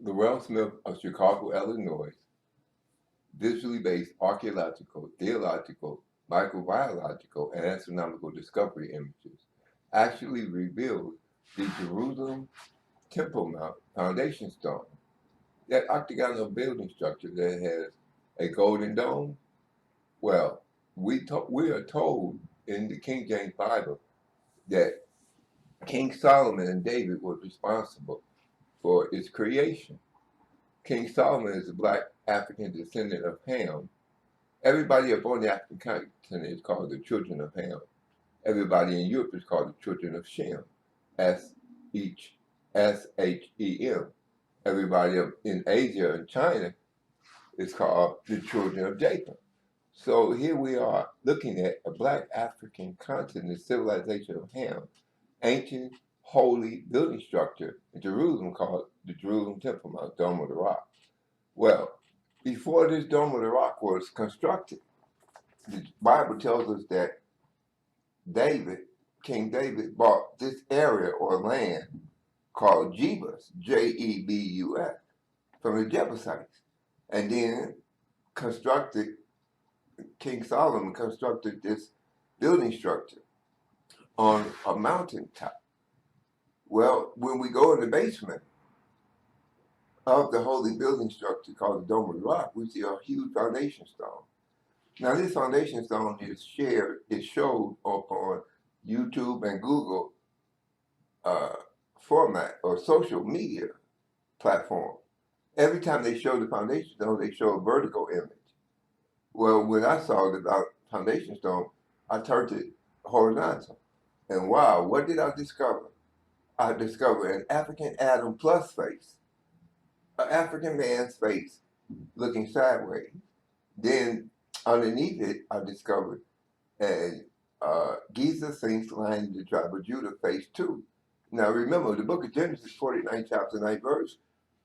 Laurel Smith of Chicago, Illinois, visually based archaeological, theological, microbiological, and astronomical discovery images actually revealed the Jerusalem Temple Mount foundation stone, that octagonal building structure that has a golden dome. Well, we are told in the King James Bible that King Solomon and David were responsible for its creation. King Solomon is a black African descendant of Ham. Everybody upon the African continent is called the children of Ham. Everybody in Europe is called the children of Shem, S-H-E-M. Everybody in Asia and China is called the children of Jacob. So here we are looking at a black African continent civilization of Ham, ancient holy building structure in Jerusalem called the Jerusalem Temple Mount, Dome of the Rock. Well, before this Dome of the Rock was constructed, the Bible tells us that King David, bought this area or land called Jebus, Jebus, from the Jebusites, and then King Solomon constructed this building structure on a mountaintop. Well, when we go in the basement of the holy building structure called the Dome of the Rock, we see a huge foundation stone. Now, this foundation stone is showed up on YouTube and Google format or social media platform. Every time they show the foundation stone, they show a vertical image. Well, when I saw the foundation stone, I turned it horizontal. And wow, what did I discover? I discovered an African Adam plus face, an African man's face looking sideways. Then underneath it, I discovered a GIZA Sphinx line in the tribe of Judah face 2. Now remember, the book of Genesis 49 chapter 9 verse,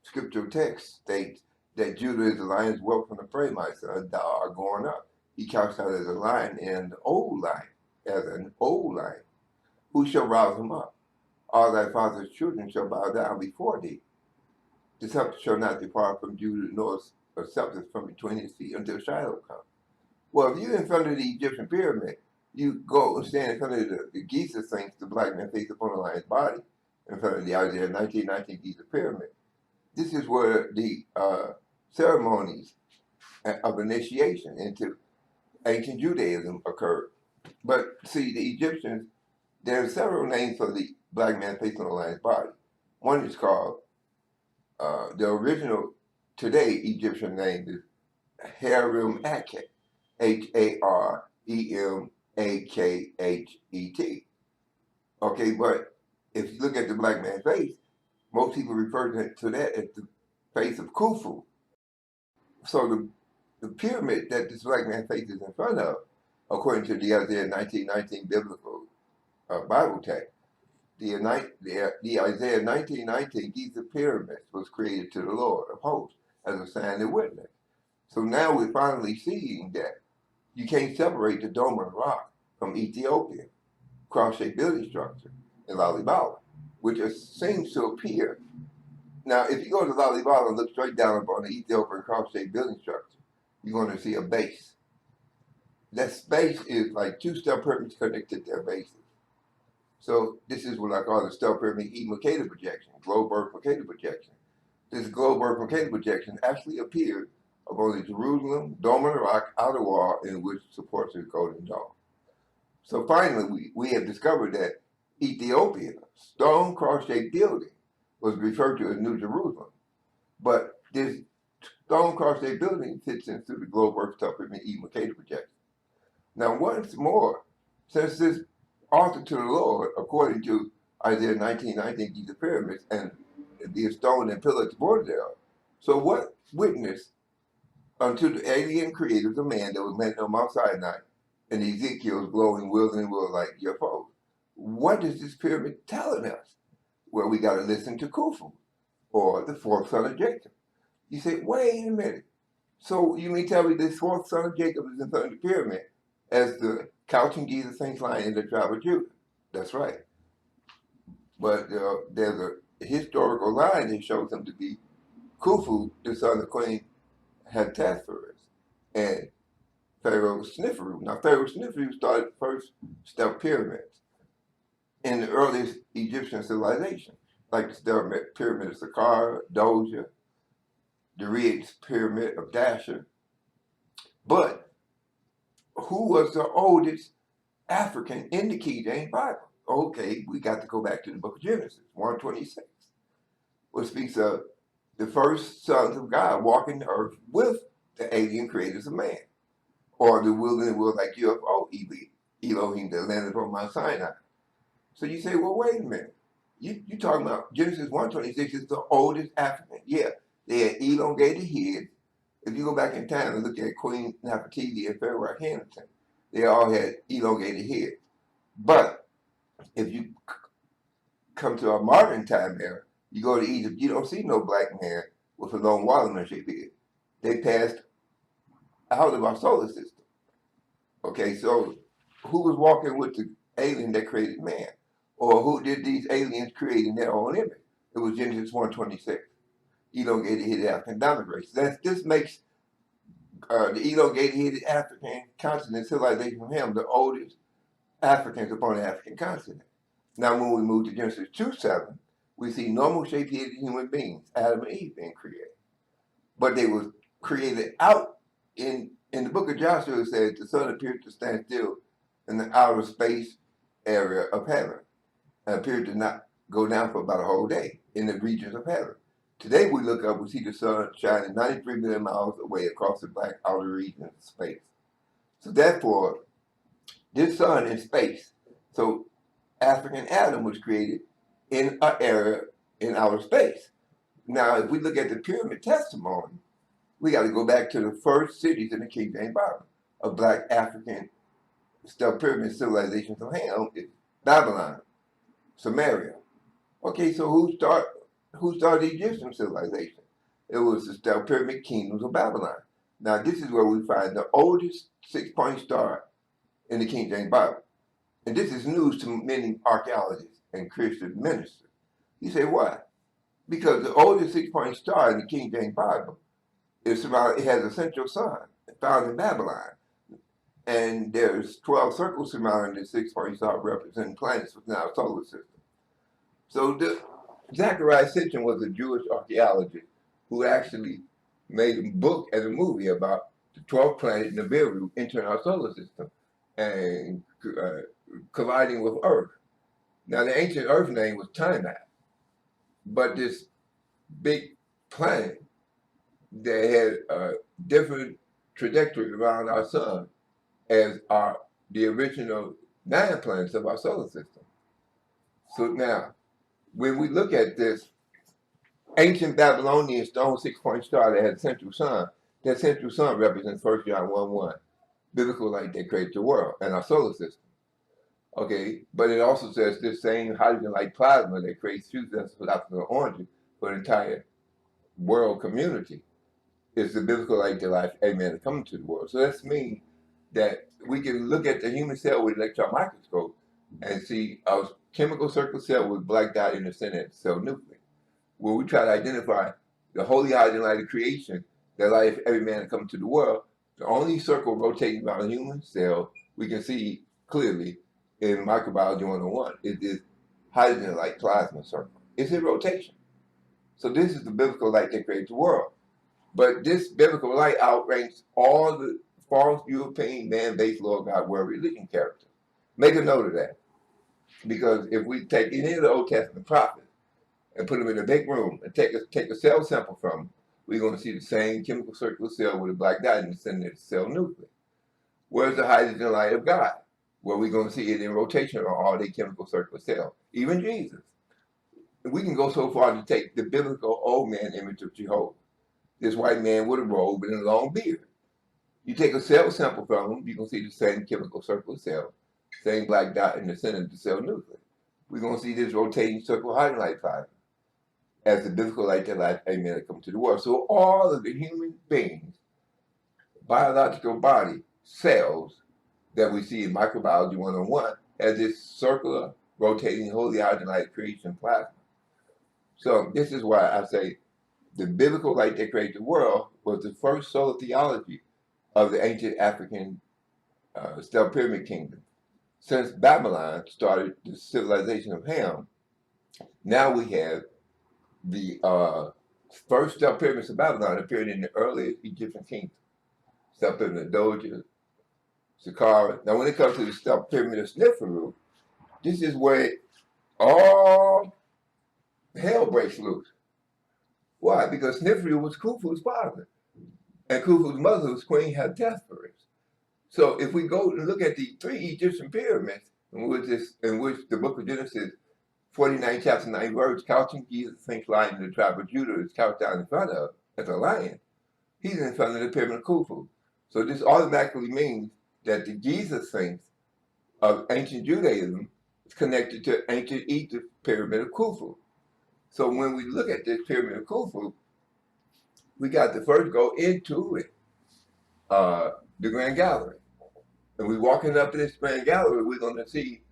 scriptural text states that Judah is the lion's whelp from the prey, my son, thou art going up. He counts out as a lion and as an old lion. Who shall rouse him up? All thy father's children shall bow down before thee. The scepter shall not depart from Judah, nor a scepter from between his feet until Shiloh come. Well, if you're in front of the Egyptian pyramid, you go and stand in front of the Giza Sphinx, the black man face upon the lion's body, in front of the Isaiah 1919 Giza pyramid. This is where the ceremonies of initiation into ancient Judaism occurred. But see, the Egyptians, there are several names for the black man facing on the lion's body. One is called, the original today Egyptian name is Harem-Akhet, H-A-R-E-M-A-K-H-E-T. Okay, but if you look at the black man's face, most people refer to that as the face of Khufu. So the pyramid that this black man faces in front of, according to the Isaiah 1919 biblical Bible text, the Isaiah 1919 Giza pyramid was created to the Lord of hosts as a sign and witness. So now we're finally seeing that you can't separate the Dome of the Rock from Ethiopia, cross-shaped building structure in Lalibela, which seems to appear. Now, if you go to Lalibela and look straight down upon the Ethiopian cross-shaped building structure, you're going to see a base. That space is like two step pyramids connected to their bases. So this is what I call the step pyramid Mercator projection, globe earth Mercator projection. This globe earth Mercator projection actually appeared upon the Jerusalem Dome of the Rock outer wall in which supports the Golden Dome. So finally, we have discovered that Ethiopia's stone cross-shaped building was referred to as New Jerusalem. But this stone cross-shaped building fits into the globe earth step pyramid Mercator projection. Now, once more, since this altar to the Lord, according to Isaiah 1919, Giza pyramids, and the stone and pillars bordered thereof. So what witness unto the alien creators of man that was made on Mount Sinai and Ezekiel's glowing wheels and wheels like UFOs? What is this pyramid telling us? Well, we got to listen to Khufu, or the fourth son of Jacob. You say, wait a minute. So you mean tell me this fourth son of Jacob is in front of the pyramid as the couching Giza Sphinx line in the tribe of Judah? That's right. But there's a historical line that shows him to be Khufu, the son of Queen HETEPHERES, and Pharaoh SNEFERU. Now, Pharaoh SNEFERU started the first step pyramids in the earliest Egyptian civilization, like the step pyramid of Saqqara, Doja, the Riyadh pyramid of Dasher. But who was the oldest African in the King James Bible? Okay, we got to go back to the book of Genesis, 1:26, which speaks of the first sons of God walking the earth with the alien creators of man, or the wilderness will like UFO Elohim that landed on Mount Sinai. So you say, well, wait a minute. You talking about Genesis 1:26 is the oldest African. Yeah, they had elongated heads. If you go back in time and look at Queen Nefertiti and Pharaoh Akhenaten, they all had elongated heads. But if you come to our modern time era, you go to Egypt, you don't see no black man with a long watermelon-shaped head. They passed out of our solar system. Okay, so who was walking with the alien that created man? Or who did these aliens create in their own image? It was Genesis 1:26. Elongated headed African dominant race. This makes the elongated headed African continent civilization from him the oldest Africans upon the African continent. Now, when we move to Genesis 2:7, we see normal shaped headed human beings, Adam and Eve, being created. But they were created out in the book of Joshua. It says the sun appeared to stand still in the outer space area of heaven and appeared to not go down for about a whole day in the regions of heaven. Today we look up, we see the sun shining 93 million miles away across the black outer region of space. So therefore, this sun in space, so African Adam was created in an area in outer space. Now, if we look at the pyramid testimony, we got to go back to the first cities in the King James Bible of black African step pyramid civilizations of Ham is Babylon, Sumeria. Okay, so who started the Egyptian civilization? It was the step pyramid kingdoms of Babylon. Now, this is where we find the oldest 6-point star in the King James Bible. And this is news to many archaeologists and Christian ministers. You say, why? Because the oldest 6-point star in the King James Bible is surrounded, it has a central sun found in Babylon. And there's 12 circles surrounding the 6-point star representing planets within our solar system. So Zachariah Sitchin was a Jewish archaeologist who actually made a book and a movie about the 12th planet Nibiru entering our solar system and colliding with Earth. Now, the ancient Earth name was Tiamat, but this big planet that had a different trajectory around our sun as the original 9 planets of our solar system. So now, when we look at this ancient Babylonian stone 6-point star that had a central sun, that central sun represents 1 John 1:1, biblical light that creates the world and our solar system. Okay, but it also says this same hydrogen-like plasma that creates fuses without the orange for the entire world community is the biblical light that allows every man to come into the world. So that means that we can look at the human cell with an electron microscope and see a chemical circle cell with black dot in the center of the cell nucleus, where we try to identify the holy hydrogen light of creation that allows every man to come to the world. The only circle rotating around a human cell we can see clearly in microbiology 101 is this hydrogen-like plasma circle. It's in rotation. So this is the biblical light that creates the world. But this biblical light outranks all the false European man-based Lord God world religion characters. Make a note of that. Because if we take any of the Old Testament prophets and put them in a big room and take a cell sample from them, we're going to see the same chemical circular cell with a black dot in the center of the cell nucleus. Where's the hydrogen light of God? Well, we're going to see it in rotation on all the chemical circular cells. Even Jesus. We can go so far to take the biblical old man image of Jehovah, this white man with a robe and a long beard. You take a cell sample from him, you can see the same chemical circular cell, same black dot in the center of the cell nucleus. We're going to see this rotating circle hydrogen light plasma as the biblical light that allows every man to come to the world. So all of the human beings, biological body, cells that we see in microbiology 101 has this circular, rotating, holy hydrogen light creation plasma. So this is why I say the biblical light that created the world was the first solar theology of the ancient African stealth pyramid kingdom. Since Babylon started the civilization of Ham, now we have the first stealth pyramids of Babylon appeared in the earliest Egyptian kingdom. Stealth pyramid of Doja, Saqqara. Now when it comes to the stealth pyramid of SNEFERU, this is where all hell breaks loose. Why? Because SNEFERU was Khufu's father, and Khufu's mother was Queen HETEPHERES. So if we go and look at the 3 Egyptian pyramids, in which the book of Genesis 49 chapter 9 verse, couching Jesus, SPHINX lion in the tribe of Judah is couched down in front of as a lion, he's in front of the pyramid of Khufu. So this automatically means that the GIZA SPHINX of ancient Judaism is connected to ancient Egypt pyramid of Khufu. So when we look at this pyramid of Khufu, we got to first go into it, the Grand Gallery. And we walking up to this Grand Gallery, we're going to see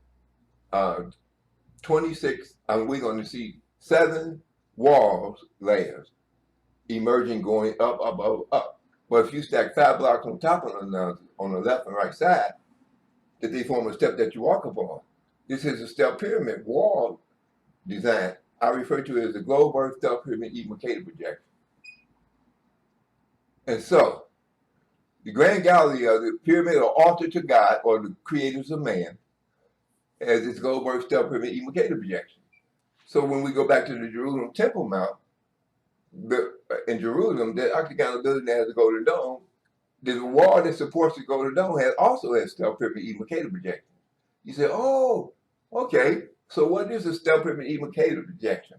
26, we're going to see 7 walls layers emerging, going up, up, up, up. But if you stack 5 blocks on top of on the left and right side, that they form a step that you walk upon. This is a step pyramid wall design. I refer to it as the globe earth step pyramid MIGRATED projection. And so, the Grand Gallery of the pyramid or altar to God, or the creators of man, as its globe earth step pyramid MIGRATED projection. So when we go back to the Jerusalem Temple Mount, in Jerusalem, the octagonal building that has a golden dome, the wall that supports the golden dome also has step pyramid MIGRATED projection. You say, oh, okay, so what is a step pyramid MIGRATED projection?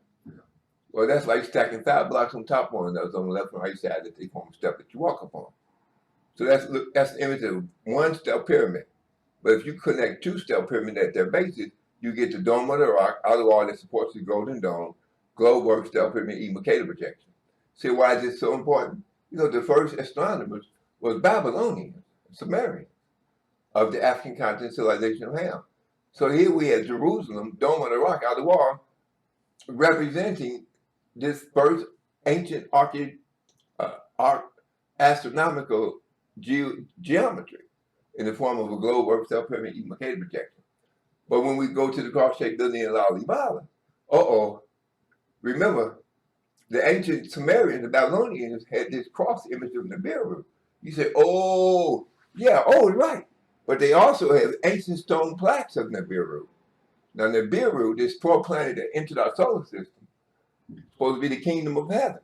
Well, that's like stacking 5 blocks on top of one another on the left and right side that they form a step that you walk upon. So that's the image of one step pyramid. But if you connect 2 step pyramids at their bases, you get the dome of the rock, outer wall that supports the golden dome, globe earth step pyramid MIGRATED projection. See why is this so important? You know, the first astronomers was Babylonian, Sumerian, of the African continent civilization of Ham. So here we have Jerusalem, dome of the rock, outer wall, representing this first ancient astronomical geometry in the form of a globe earth step pyramid MIGRATED projection. But when we go to the cross-shaped building in LAURELD, remember, the ancient Sumerians, the Babylonians, had this cross image of Nibiru. You say, oh, yeah, oh, right. But they also have ancient stone plaques of Nibiru. Now, Nibiru, this 12th planet that entered our solar system, is supposed to be the kingdom of heaven.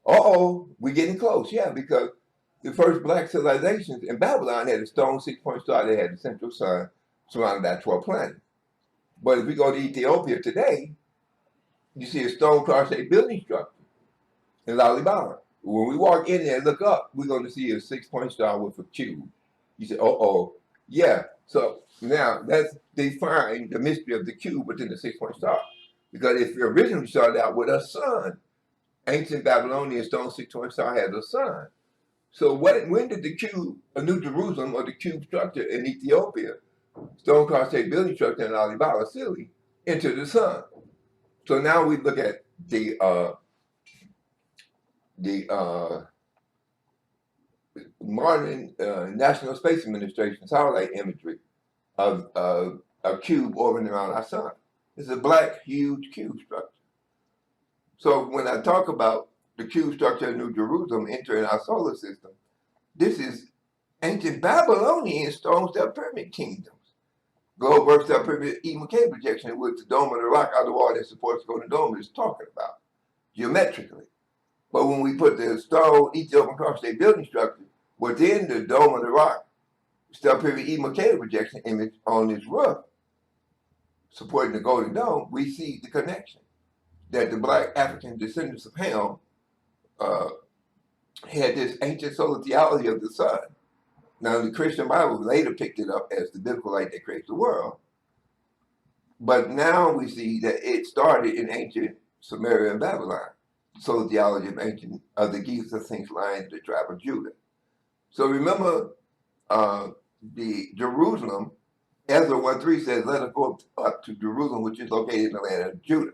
We're getting close, yeah, because the first black civilizations in Babylon had a stone 6-point star that had the central sun surrounded by 12 planets. But if we go to Ethiopia today, you see a stone cross-shaped building structure in LAURELD. When we walk in there and look up, we're going to see a 6-point star with a cube. You say, yeah. So now let's define the mystery of the cube within the 6-point star. Because if you originally started out with a sun, ancient Babylonian stone 6-point star has a sun. So when did the cube, a New Jerusalem, or the cube structure in Ethiopia, stone cross-shaped building structure in LAURELD City, enter the sun? So now we look at the modern National Space Administration satellite imagery of a cube orbiting around our sun. It's a black, huge cube structure. So when I talk about the cube structure of New Jerusalem entering our solar system, this is ancient Babylonian stone step pyramid kingdoms. Globe earth step pyramid MIGRATED projection, with the dome of the rock out of the wall that supports the golden dome is talking about geometrically. But when we put the stone Ethiopian cross-shaped building structure within the dome of the rock step pyramid MIGRATED projection image on this roof supporting the golden dome, we see the connection that the black African descendants of Ham had this ancient solar theology of the sun. Now, the Christian Bible later picked it up as the biblical light that creates the world. But now we see that it started in ancient Sumeria and Babylon, solar theology of the GIZA SPHINX lion, the tribe of Judah. So remember, the Jerusalem, Ezra 1:3 says, let us go up to Jerusalem, which is located in the land of Judah.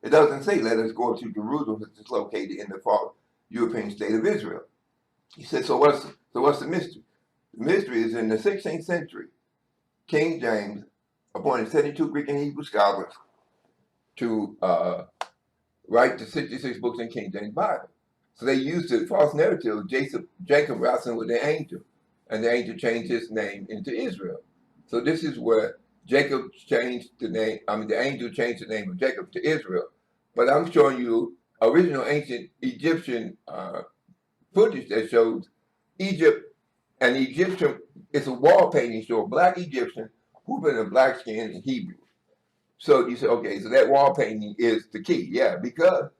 It doesn't say, let us go to Jerusalem, which is located in the far European state of Israel. He said, so what's the mystery? The mystery is in the 16th century, King James appointed 72 Greek and Hebrew scholars to write the 66 books in King James Bible. So they used the false narrative of Jacob wrestling with the angel, and the angel changed his name into Israel. So this is where Jacob changed the name, the angel changed the name of Jacob to Israel. But I'm showing you original ancient Egyptian footage that shows Egypt, and the Egyptian, it's a wall painting showing a black Egyptian who's been a black skin in Hebrew. So you say, okay, so that wall painting is the key. Yeah, because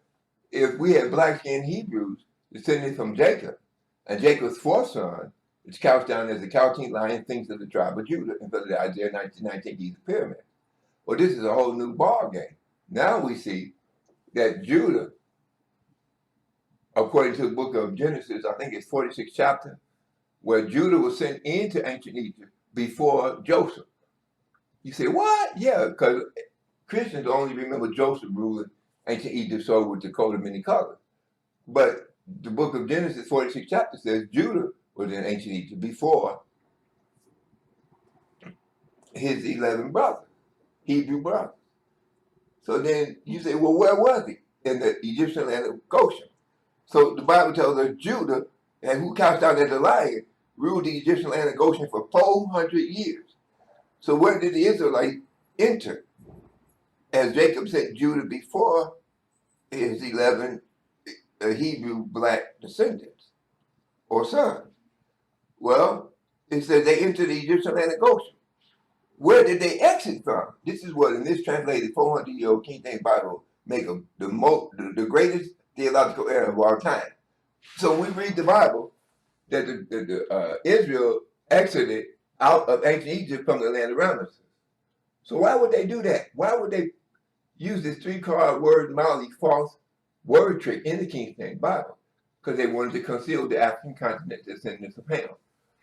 if we had black skinned Hebrews descended from Jacob, and Jacob's fourth son is couched down as the 14th line, thinks of the tribe of Judah, and for the Isaiah 1919 Giza pyramid. Well, this is a whole new ball game. Now we see that Judah, according to the book of Genesis, I think it's 46th chapter, where Judah was sent into ancient Egypt before Joseph. You say, what? Yeah, because Christians only remember Joseph ruling ancient Egypt, so with the coat of many colors. But the book of Genesis, 46th chapter, says Judah was in ancient Egypt before his 11 brothers, Hebrew brothers. So then you say, well, where was he? In the Egyptian land of Goshen. So the Bible tells us Judah, and who cast out as a lion, ruled the Egyptian land of Goshen for 400 years. So where did the Israelites enter? As Jacob sent Judah before his 11 Hebrew black descendants or sons. Well, it says they entered the Egyptian land of Goshen. Where did they exit from? This is what a mistranslated 400-year-old King James Bible make the greatest theological error of our time. So we read the Bible that Israel exited out of ancient Egypt from the land around us. So why would they do that? Why would they use this three-card word Mali false word trick in the King James Bible? Because they wanted to conceal the African continent descendants of Ham,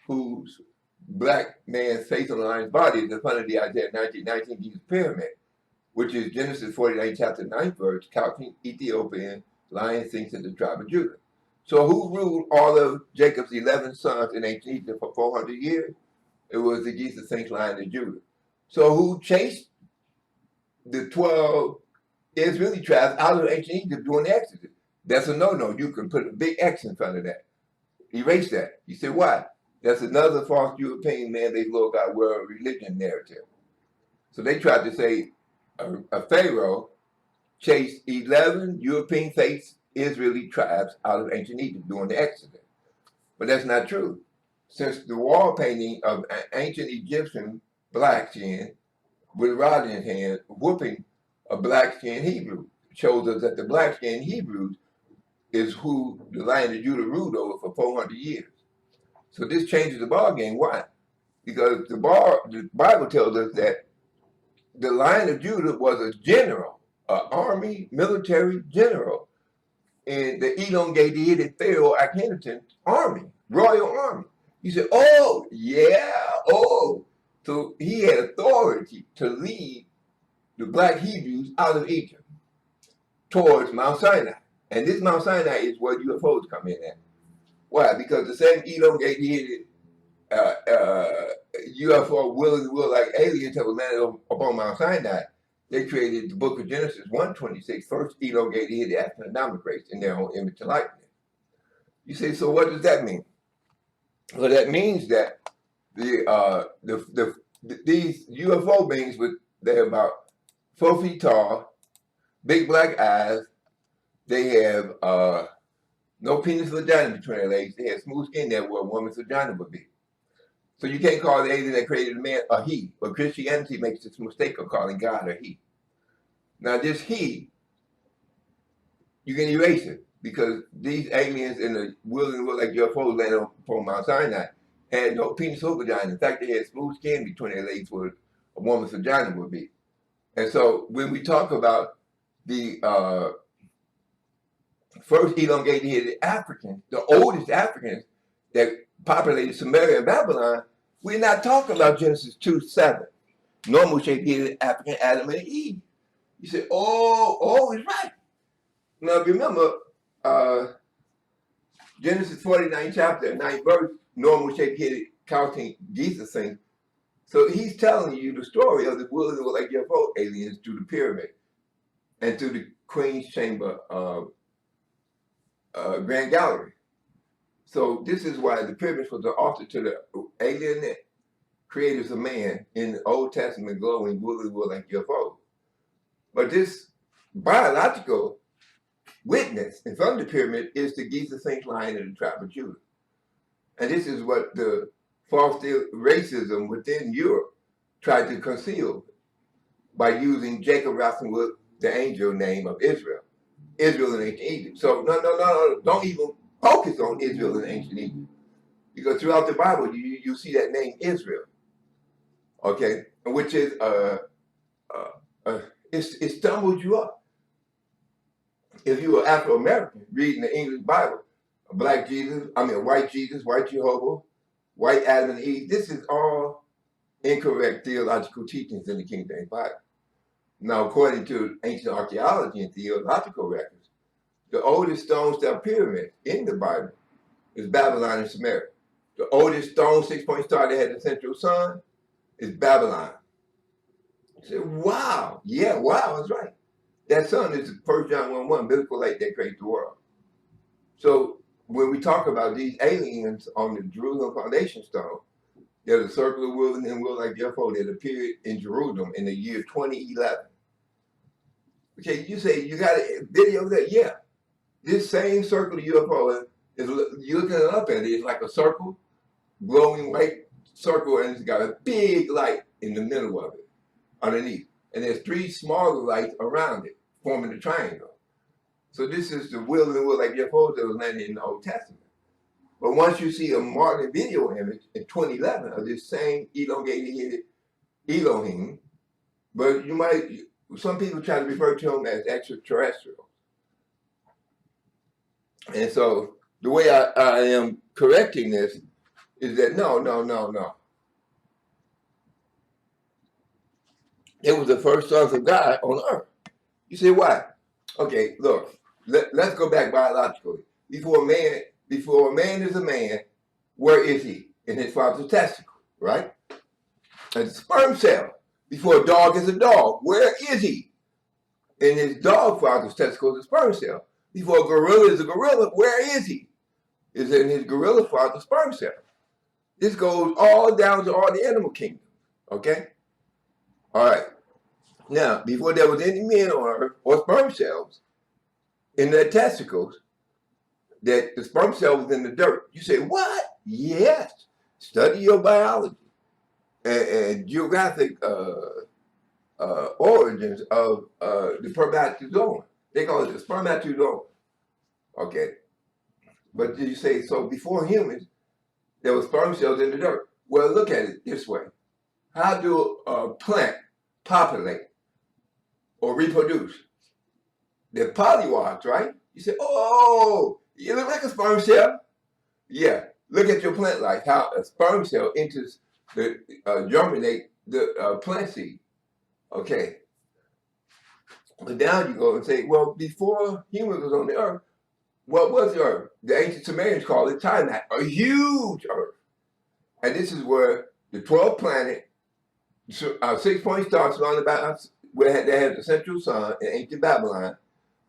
whose black man's face on the lion's body is in front of the Isaiah 1919 Giza pyramid, which is Genesis 49 chapter 9 verse, counting Ethiopian lion thinks of the tribe of Judah. So who ruled all of Jacob's 11 sons in ancient Egypt for 400 years? It was the Giza Sphinx line of Judah. So who chased the 12 Israeli tribes out of ancient Egypt during the Exodus? That's a no-no. You can put a big X in front of that. Erase that. You say, why? That's another false European man-based Lord God world religion narrative. So they tried to say a Pharaoh chased 11 European faith Israeli tribes out of ancient Egypt during the Exodus. But that's not true. Since the wall painting of an ancient Egyptian black skin with a rod in his hand whooping a black skinned Hebrew shows us that the black skinned Hebrews is who the Lion of Judah ruled over for 400 years. So this changes the ball game. Why? Because the Bible tells us that the Lion of Judah was a general, an army military general in the elongated Pharaoh Akhenaten's army, royal army. He said, oh, yeah, oh. So he had authority to lead the black Hebrews out of Egypt towards Mount Sinai. And this Mount Sinai is where UFOs come in at. Why? Because the same elongated UFO will like aliens that were landed upon Mount Sinai, they created the book of Genesis 1:26, first elongated astronomical race in their own image and likeness. You say, so what does that mean? Well, that means that these UFO beings, they're about 4 feet tall, big black eyes. They have no penis vagina between their legs. They have smooth skin there where a woman's vagina would be. So you can't call the alien that created a man a he, but Christianity makes this mistake of calling God a he. Now this he, you can erase it because these aliens in the world like UFOs landed upon Mount Sinai had no penis or vagina. In fact, they had smooth skin between their legs where a woman's vagina would be. And so when we talk about the first elongated Africans, the oldest Africans that populated Sumeria and Babylon, we're not talking about Genesis 2:7, normal shaped headed African Adam and Eve. You say, oh, it's right. Now remember, Genesis 49 chapter, 9th verse, normal shape-headed counting GIZA thing. So he's telling you the story of the wilderness like UFO aliens through the pyramid and through the Queen's Chamber Grand Gallery. So this is why the pyramids was the author to the alien creators of man in the Old Testament glowing wilderness like UFO. But this biological witness in front of the pyramid is the Giza Sphinx lion in the tribe of Judah. And this is what the false racism within Europe tried to conceal by using Jacob wrestling with the angel name of Israel. Israel in ancient Egypt. So no, don't even focus on Israel in ancient Egypt. Because throughout the Bible, you see that name Israel. Okay? Which is, it stumbles you up. If you were Afro-American, reading the English Bible, a black Jesus, a white Jesus, white Jehovah, white Adam and Eve, this is all incorrect theological teachings in the King James Bible. Now, according to ancient archaeology and theological records, the oldest stone step pyramid in the Bible is Babylon and Sumeria. The oldest stone 6-point star that had the central sun is Babylon. You say, wow, yeah, wow, that's right. That sun is the 1 John 1:1, biblical light that creates the world. So when we talk about these aliens on the Jerusalem foundation stone, there's a circular wilderness and world like UFO that appeared in Jerusalem in the year 2011. Okay, you say you got a video there? Yeah. This same circular UFO is, you're looking it up at it, it's like a circle, glowing white circle, and it's got a big light in the middle of it, underneath. And there's 3 smaller lights around it, forming a triangle. So this is the wilderness world like UFO that was landed in the Old Testament. But once you see a modern video image in 2011 of this same elongated Elohim, but some people try to refer to them as extraterrestrial. And so the way I am correcting this is that no. It was the first sons of God on earth. You say, why? Okay, look, let's go back biologically. Before a man is a man, where is he? In his father's testicle, right? A sperm cell. Before a dog is a dog, where is he? In his dog father's testicle, the sperm cell. Before a gorilla is a gorilla, where is he? Is in his gorilla father's sperm cell. This goes all down to all the animal kingdom, okay? All right. Now, before there was any men on earth or sperm cells in their testicles, that the sperm cell was in the dirt. You say, what? Yes. Study your biology and geographic origins of the spermatozoa. They call it the spermatozoa. Okay. But you say, so before humans, there were sperm cells in the dirt. Well, look at it this way. How do a plant populate or reproduce? They're polywogs, right? You say, oh, you look like a sperm cell. Yeah, look at your plant life, how a sperm cell enters the germinate the plant seed. Okay. But now you go and say, well, before humans was on the earth, what was the earth? The ancient Sumerians called it Tiamat, a huge earth. And this is where the 12th planet, 6-point star surrounded by us, where they had the central sun in ancient Babylon.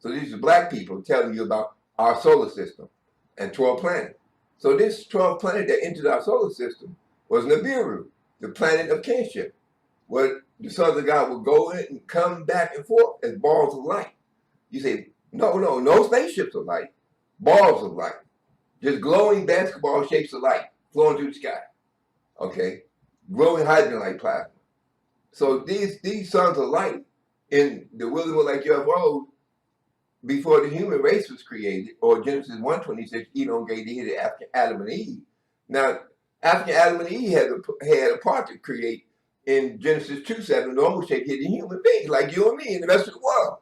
So these are black people telling you about our solar system and 12 planets. So this 12th planet that entered our solar system was Nibiru, the planet of kinship, where the sons of God would go in and come back and forth as balls of light. You say, no spaceships of light, balls of light, just glowing basketball shapes of light flowing through the sky. Okay, glowing hydrogen-like plasma. So these sons of light in the wilderness like UFOs, before the human race was created, or Genesis 1:26, elongated African Adam and Eve. Now, African Adam and Eve had a part to create in Genesis 2:7, normal shape hidden human beings like you and me and the rest of the world.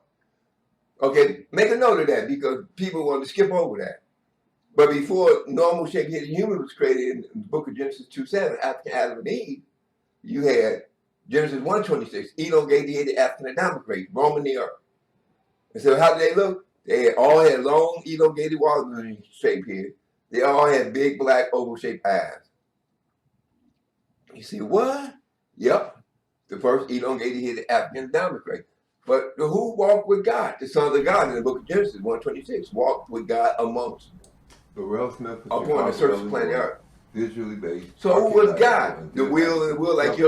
Okay, make a note of that because people want to skip over that. But before normal shape hidden human was created in the book of Genesis 2:7, African Adam and Eve, you had Genesis 1:26, elongated African Adamic race, roaming the earth. And so how did they look? They all had long, elongated watermelon shape here. They all had big, black, oval-shaped eyes. You see what? Yep. The first elongated African Adamic race. But who walked with God? The sons of God in the book of Genesis 1:26 walked with God amongst upon the surface of planet Earth. Visually based. So who was God? The will and the will, like your